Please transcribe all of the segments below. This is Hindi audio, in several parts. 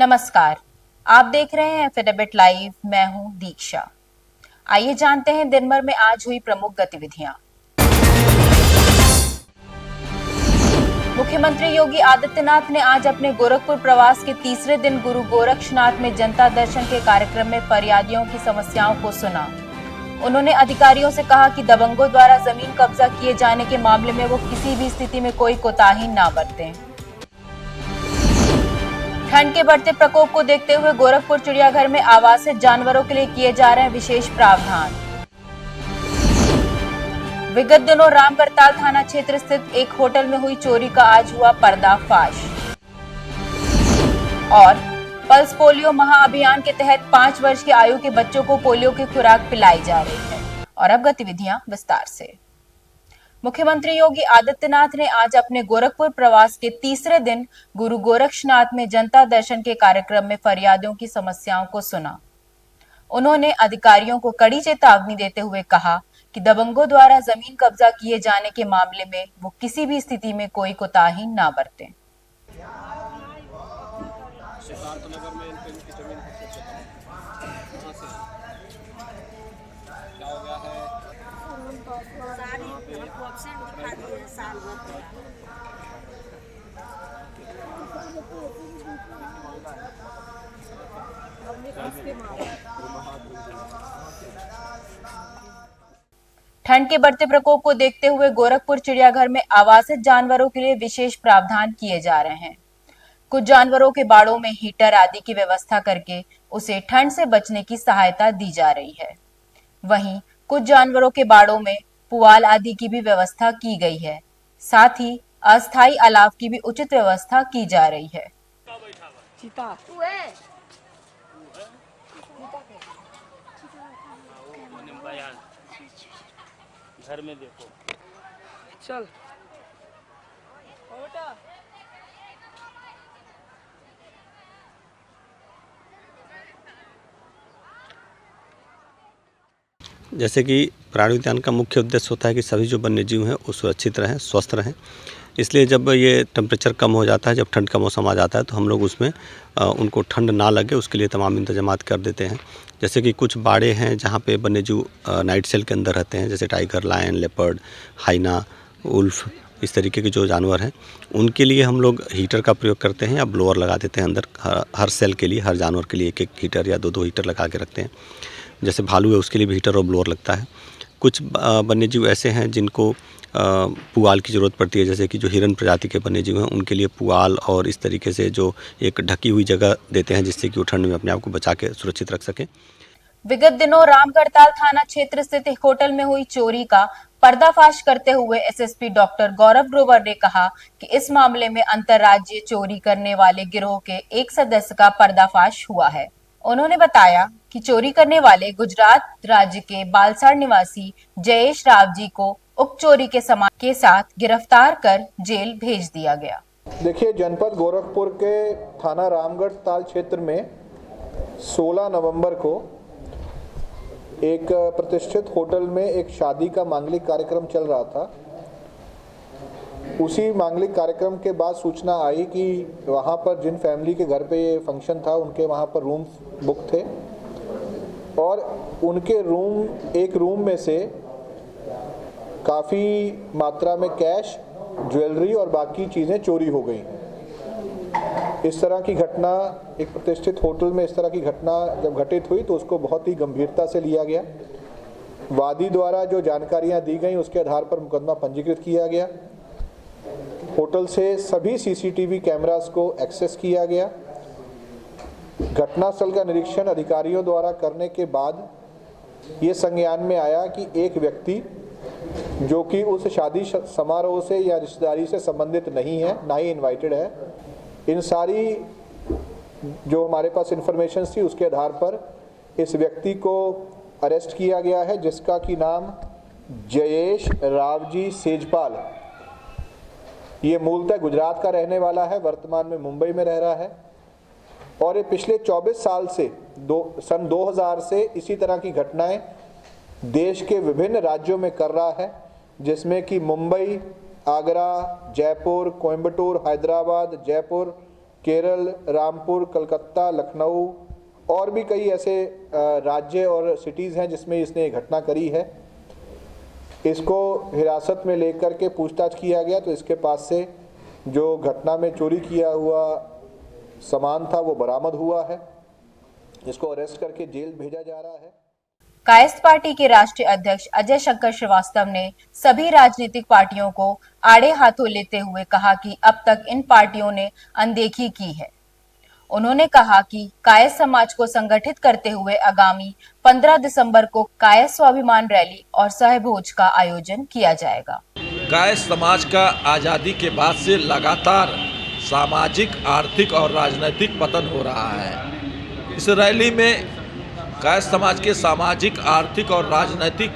नमस्कार, आप देख रहे हैं एफिडेविट लाइव। मैं हूं दीक्षा। आइए जानते हैं दिन भर में आज हुई प्रमुख गतिविधियां। मुख्यमंत्री योगी आदित्यनाथ ने आज अपने गोरखपुर प्रवास के तीसरे दिन गुरु गोरक्षनाथ में जनता दर्शन के कार्यक्रम में फरियादियों की समस्याओं को सुना। उन्होंने अधिकारियों से कहा कि दबंगों द्वारा जमीन कब्जा किए जाने के मामले में वो किसी भी स्थिति में कोई कोताही न बरतें। ठंड के बढ़ते प्रकोप को देखते हुए गोरखपुर चिड़ियाघर में आवासित जानवरों के लिए किए जा रहे हैं विशेष प्रावधान। विगत दिनों रामगढ़ताल थाना क्षेत्र स्थित एक होटल में हुई चोरी का आज हुआ पर्दाफाश। और पल्स पोलियो महाअभियान के तहत 5 वर्ष की आयु के बच्चों को पोलियो की खुराक पिलाई जा रही है। और अब गतिविधियां विस्तार से। मुख्यमंत्री योगी आदित्यनाथ ने आज अपने गोरखपुर प्रवास के तीसरे दिन गुरु गोरक्षनाथ में जनता दर्शन के कार्यक्रम में फरियादियों की समस्याओं को सुना। उन्होंने अधिकारियों को कड़ी चेतावनी देते हुए कहा कि दबंगों द्वारा जमीन कब्जा किए जाने के मामले में वो किसी भी स्थिति में कोई कोताही न बरतें। ठंड के बढ़ते प्रकोप को देखते हुए गोरखपुर चिड़ियाघर में आवासित जानवरों के लिए विशेष प्रावधान किए जा रहे हैं। कुछ जानवरों के बाड़ों में हीटर आदि की व्यवस्था करके उसे ठंड से बचने की सहायता दी जा रही है। वहीं कुछ जानवरों के बाड़ों में पुआल आदि की भी व्यवस्था की गई है। साथ ही अस्थायी अलाव की भी उचित व्यवस्था की जा रही है। घर में देखो चल जैसे कि प्राणी उद्यान का मुख्य उद्देश्य होता है कि सभी जो वन्य जीव हैं वो सुरक्षित रहें, स्वस्थ रहें। इसलिए जब ये टेम्परेचर कम हो जाता है, जब ठंड का मौसम आ जाता है, तो हम लोग उसमें उनको ठंड ना लगे उसके लिए तमाम इंतजामात कर देते हैं। जैसे कि कुछ बाड़े हैं जहाँ पे वन्य जीव नाइट सेल के अंदर रहते हैं, जैसे टाइगर, लायन, लेपर्ड, हाइना, उल्फ, इस तरीके के जो जानवर हैं उनके लिए हम लोग हीटर का प्रयोग करते हैं या ब्लोअर लगा देते हैं अंदर। हर सेल के लिए, हर जानवर के लिए 1-1 हीटर या 2-2 हीटर लगा के रखते हैं। जैसे भालू है उसके लिए भी हीटर और ब्लोअर लगता है। कुछ वन्य जीव ऐसे हैं जिनको पुआल की ज़रूरत पड़ती है, जैसे कि जो हिरन प्रजाति के वन्य जीव हैं उनके लिए पुआल और इस तरीके से जो एक ढकी हुई जगह देते हैं जिससे कि वो ठंड में अपने आप को बचा के सुरक्षित रख सकें। विगत दिनों रामगढ़ताल थाना क्षेत्र स्थित एक होटल में हुई चोरी का पर्दाफाश करते हुए एसएसपी डॉक्टर गौरव ग्रोवर ने कहा कि इस मामले में अंतर्राज्यीय चोरी करने वाले गिरोह के एक सदस्य का पर्दाफाश हुआ है। उन्होंने बताया कि चोरी करने वाले गुजरात राज्य के बालसाड़ निवासी जयेश राव जी को उक्त चोरी के सामान के साथ गिरफ्तार कर जेल भेज दिया गया। देखिए, जनपद गोरखपुर के थाना रामगढ़ताल क्षेत्र में 16 नवंबर को एक प्रतिष्ठित होटल में एक शादी का मांगलिक कार्यक्रम चल रहा था। उसी मांगलिक कार्यक्रम के बाद सूचना आई कि वहाँ पर जिन फैमिली के घर पे ये फंक्शन था उनके वहाँ पर रूम बुक थे और उनके एक रूम में से काफ़ी मात्रा में कैश, ज्वेलरी और बाकी चीज़ें चोरी हो गई। इस तरह की घटना एक प्रतिष्ठित होटल में इस तरह की घटना जब घटित हुई तो उसको बहुत ही गंभीरता से लिया गया। वादी द्वारा जो जानकारियां दी गई उसके आधार पर मुकदमा पंजीकृत किया गया। होटल से सभी सीसीटीवी कैमरास को एक्सेस किया गया। घटनास्थल का निरीक्षण अधिकारियों द्वारा करने के बाद ये संज्ञान में आया कि एक व्यक्ति जो कि उस शादी समारोह से या रिश्तेदारी से संबंधित नहीं है, ना ही इनवाइटेड है, इन सारी जो हमारे पास इंफॉर्मेशन थी उसके आधार पर इस व्यक्ति को अरेस्ट किया गया है, जिसका कि नाम जयेश रावजी सेजपाल, ये मूलतः गुजरात का रहने वाला है, वर्तमान में मुंबई में रह रहा है और ये पिछले 24 साल से सन 2000 से इसी तरह की घटनाएं देश के विभिन्न राज्यों में कर रहा है, जिसमें कि मुंबई, आगरा, जयपुर, कोयम्बटूर, हैदराबाद, जयपुर केरल, रामपुर, कलकत्ता, लखनऊ और भी कई ऐसे राज्य और सिटीज़ हैं जिसमें इसने ये घटना करी है। इसको हिरासत में लेकर के पूछताछ किया गया तो इसके पास से जो घटना में चोरी किया हुआ सामान था वो बरामद हुआ है। इसको अरेस्ट करके जेल भेजा जा रहा है। कायस्थ पार्टी के राष्ट्रीय अध्यक्ष अजय शंकर श्रीवास्तव ने सभी राजनीतिक पार्टियों को आड़े हाथों लेते हुए कहा कि अब तक इन पार्टियों ने अनदेखी की है। उन्होंने कहा कि कायस्थ समाज को संगठित करते हुए आगामी 15 दिसंबर को कायस्थ स्वाभिमान रैली और सहभोज का आयोजन किया जाएगा। कायस्थ समाज का आज़ादी के बाद से लगातार सामाजिक, आर्थिक और राजनीतिक पतन हो रहा है। इस रैली में कायस्थ समाज के सामाजिक, आर्थिक और राजनीतिक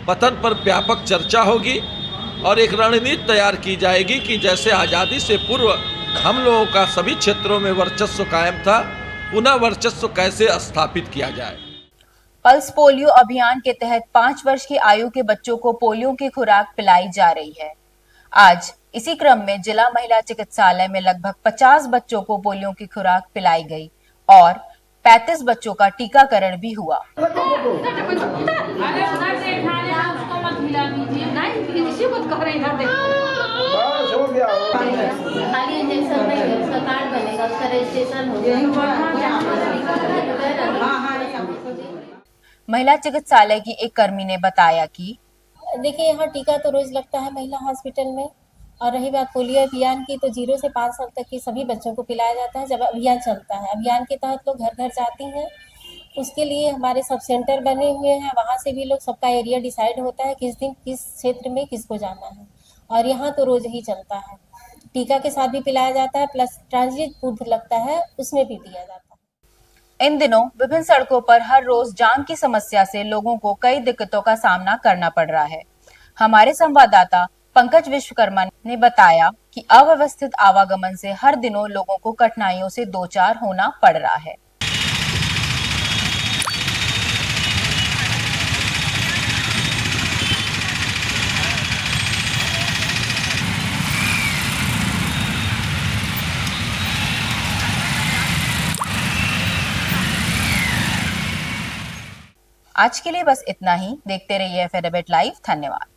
पतन पर व्यापक चर्चा होगी और एक रणनीति तैयार की जाएगी कि जैसे आज़ादी से पूर्व हम लोगों का सभी क्षेत्रों में वर्चस्व कायम था, पुनः वर्चस्व कैसे स्थापित किया जाए। पल्स पोलियो अभियान के तहत 5 वर्ष की आयु के बच्चों को पोलियो की खुराक पिलाई जा रही है। आज इसी क्रम में जिला महिला चिकित्सालय में लगभग 50 बच्चों को पोलियो की खुराक पिलाई गई और 35 बच्चों का टीकाकरण भी हुआ। खाली इंजेक्शन नहीं है, उसका कार्ड बनेगा, उसका रजिस्ट्रेशन हो जाएगा। महिला चिकित्सालय की एक कर्मी ने बताया कि देखिए, यहाँ टीका तो रोज लगता है महिला हॉस्पिटल में। और रही बात पोलियो अभियान की, तो 0 से 5 साल तक के सभी बच्चों को पिलाया जाता है। जब अभियान चलता है, अभियान के तहत लोग घर घर जाती हैं। उसके लिए हमारे सब सेंटर बने हुए हैं, वहाँ से भी लोग, सबका एरिया डिसाइड होता है किस दिन किस क्षेत्र में किसको जाना है। और यहाँ तो रोज ही चलता है, टीका के साथ भी पिलाया जाता है, प्लस ट्रांजिट बूथ लगता है, उसमें भी दिया जाता है। इन दिनों विभिन्न सड़कों पर हर रोज जाम की समस्या से लोगों को कई दिक्कतों का सामना करना पड़ रहा है। हमारे संवाददाता पंकज विश्वकर्मा ने बताया कि अव्यवस्थित आवागमन से हर दिनों लोगों को कठिनाइयों से दो चार होना पड़ रहा है। आज के लिए बस इतना ही। देखते रहिए FA डिबेट लाइव। धन्यवाद।